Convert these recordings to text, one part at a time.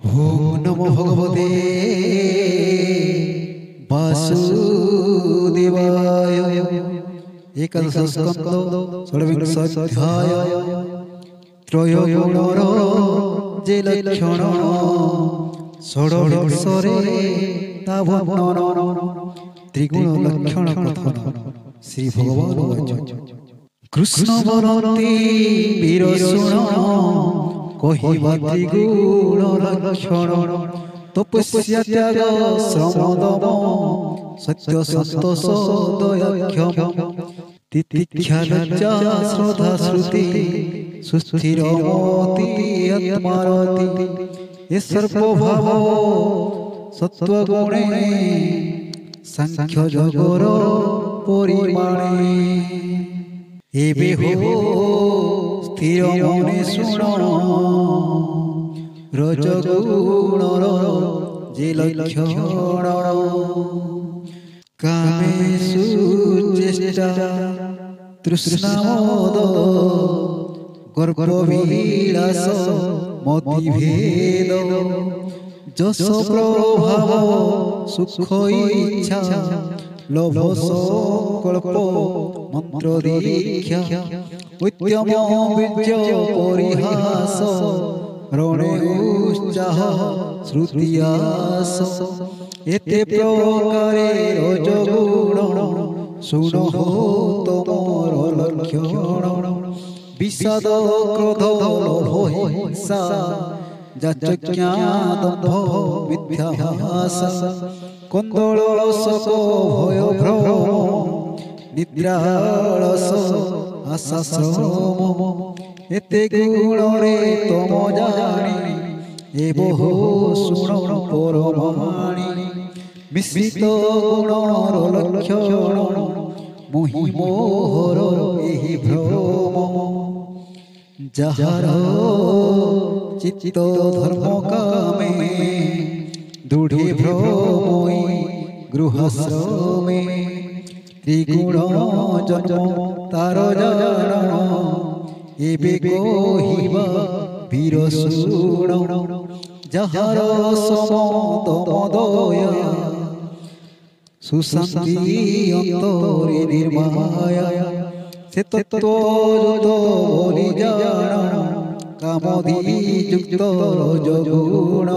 ओम नमो भगवते वासुदेवाय। एकादश स्कंद षड्विंशोऽध्याय। त्रयोगुणर जे लक्षण षड्विंशरे ता वर्णन। त्रिगुण लक्षण कथन श्री भगवान वाच। कृष्ण बरंती वीर सुण कहिबा त्रिगुण लक्षण। तपस्या त्याग श्रम दम सत्य संतोष दयाक्षम। तितिक्षा लज्जा श्रद्धा श्रुति सुस्थिर मोति आत्मारति। ये सर्वभाव सत्वगुणे सांख्य जगर परिमाणे। एबे हो स्थिर मने शुण रजगुणर जे लक्षण। कामेषु चेष्टा तृष्णामोद गर्भविलास मतिभेद। जस प्रभाव सुख इच्छा लोभ संकल्प मंत्र दीक्षा। उत्तम बीर्य परिहास रणे उत्साह श्रुतियास। एते प्रकारे रजगुण शुण तमर लक्षण। विषाद क्रोध लोभ हिंसा जाचज्ञा दम्भ मिथ्याहास। कंदल शोक भय भ्रम निद्रालस आशा श्रम। एते गुणरे तम जानी ए बहु शुण परमाणी। मिश्रित गुणर लक्षण मोहि मोहर एहि भ्रम। जाहार चित्त धर्म कामे दृढ़े भ्रमोई गृहश्रमे। त्रिगुण जन्म तार जान एबे कहिबा वीर शुण। जाहार समदया सुशांति अंतरे निर्माया। से तत्त्वयुक्त बोली जान कामोदि युक्त रजगुण।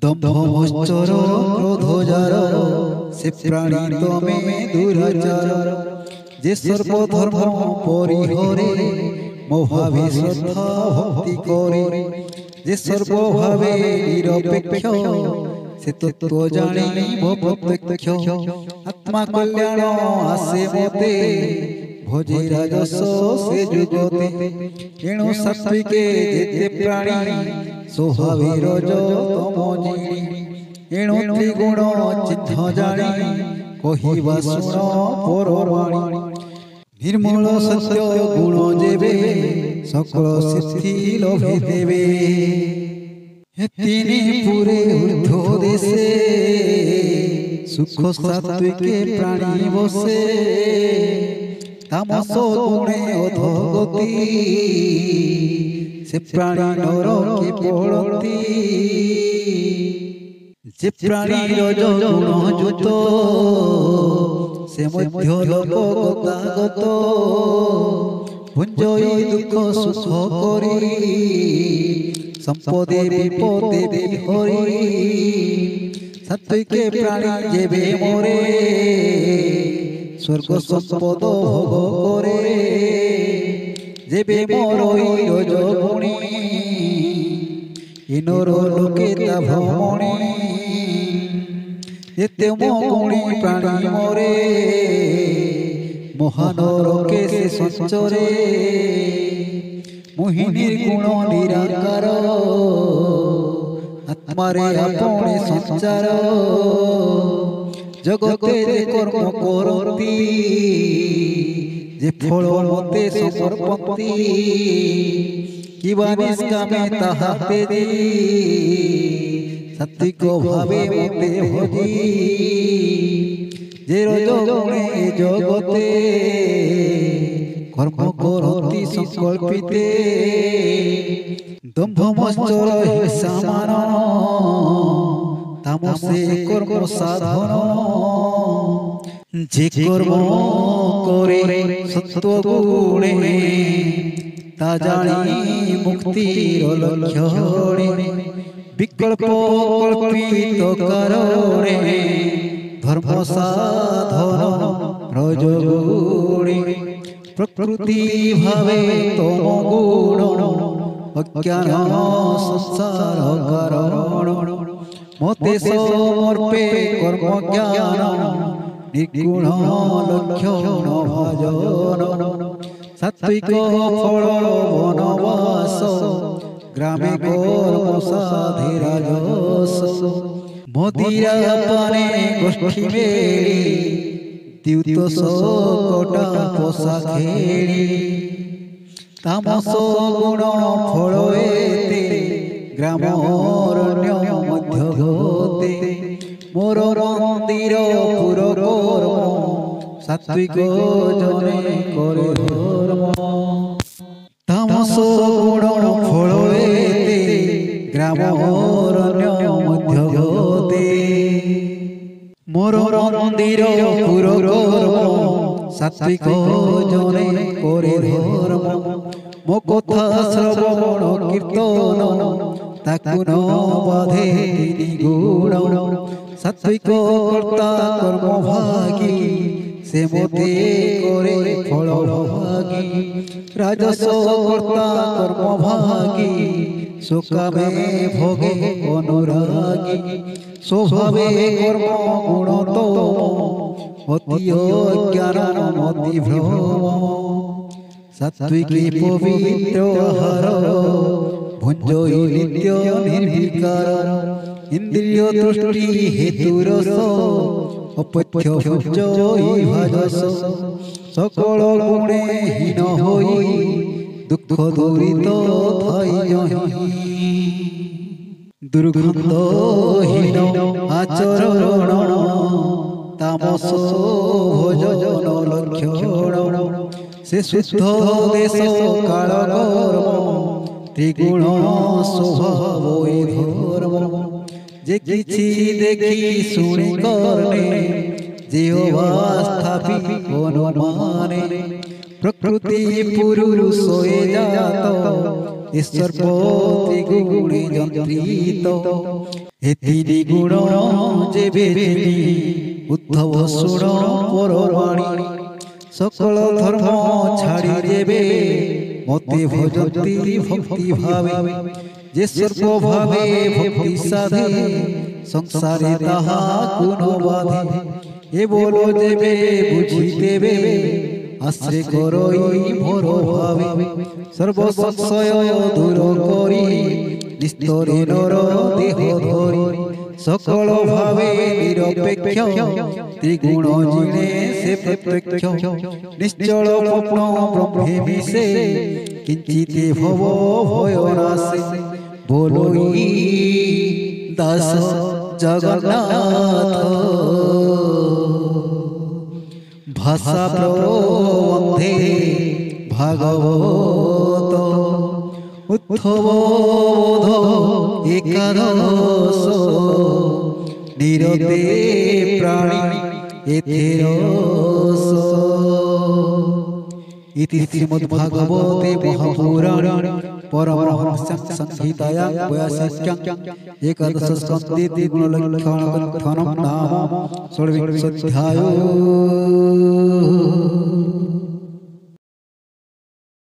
दम्भमश्चर क्रोध जार से प्राणी तमे दुराचार। जे सर्वधर्म परिहरे मोहावे श्रद्धा भक्ति करे। जे सर्वभावे निरपेक्ष से तत्व जानी प्रत्यक्ष। आत्मा कल्याण आसे मते भजे राजस से जुगते। एणु सात्विके जेते प्राणी स्वभावे रज तम जिणी। एणु त्रिगुण चिन्ह जानी कहिबा शुण परमाणी। निर्मल सत्य गुण जेबे सकल सिद्धि लभे देवे। तिनि पुरे ऊर्ध्व देशे सुख सात्विके प्राणी बसे। तामस गुणे अधोगति से प्राणी नरके पड़ती। जे प्राणी रज गुण युक्त से मध्य लोक गतागत। भुंजई दुख सुख करी संपदे विपदे विहरी। सात्विके प्राणी जेबे मरे स्वर्ग संपद भोग करे। जेबे मरई रजगुणी इनर लोके ता भ्रमणी। एते गुणी प्राणी मरे महानरके से संचरे। मोहिनी गुण निराकार आत्मारे आपणे संचार। जगते जे कर्म करती जे फल मते समर्पति। किबा निष्कामे ताहा तेजी सात्विक भावे मते भजी। जे रजगुणे जगते कर्म करती संकल्पिते दम्भ मश्चर हिंसा मान तामसे कर्म साधन जे कर्म करे सत्व गुणे ता जानी मुक्तिर लक्ष्यणे विकल्प कल्पित करणे धर्म साधन रजगुणे प्रकृति भावे तम गुण अज्ञान संसार कारण मते समर्पे कर्म ज्ञान निर्गुण लक्षण भजन सात्विक फल वनवास ग्रामे कर्म साधि राजस मदिरा पाने गोष्ठी मेली द्यूत कटा पोषा खेली तामस गुण फल एते ग्रामरण्य मध्य गते मोर मंदिर पुर कर्म सात्विक जने करे धर्म तामस गुण फल एते ग्रामरण्य मध्य गते मोर मंदिर पुर कर्म सात्विक जने करे धर्म मो कथा श्रवण कीर्तन ताकु न बाधे तीनि गुण सात्विक कर्ता कर्म भागी से मोते करे फल भागी राजस कर्ता कर्म भागी सुकामे भोगे अनुरागी स्वभावे कर्म गुण तो अति ज्ञान मति भ्रम सात्विकी पवित्र आहार भुंजई नित्य निर्विकार इंद्रिय दृष्टि हेतु रस अपथ्य भुंजई भाजस सकल गुणे हीन होई दुख दूरित थाई दुर्गंधहीन आचरण तामस भोजन लक्षण से शुद्ध देश काल कर्म त्रिगुण स्वभाव धर्म जे किछि देखी सुनी करने जेहोवा स्थापित अनुमाने प्रकृति पुरुष जात ईश्वर त्रिगुणे यंत्रित हेति गुण जेबे उद्धव सुण परवाणी सकल धर्म छाड़ी देवे मते भजती भक्ति भावे जे सर्व भावे भक्ति साधे संसारे ताहा गुण बाधे ए बोलो देवे बुझी देवे आश्रय करई मोर भावे सर्व संशय दूर करी निस्तरे नर देह धरी सकल भावे निरपेक्ष त्रिगुण जिणे से प्रत्यक्ष निश्चल स्वप्न ब्रह्मे मिशे किंचित भव भय नाशे बोलोई दास जगन्नाथ भाषा प्रबंधे भागवत उत्थव एकादश निरते प्राणी एतेरस इति श्रीमद्भागवते महापुराणे परमहंस संहितायां 82 एकादश स्कन्धे त्रिगुणलक्षणकथनं नाम षड्विंशोऽध्यायो।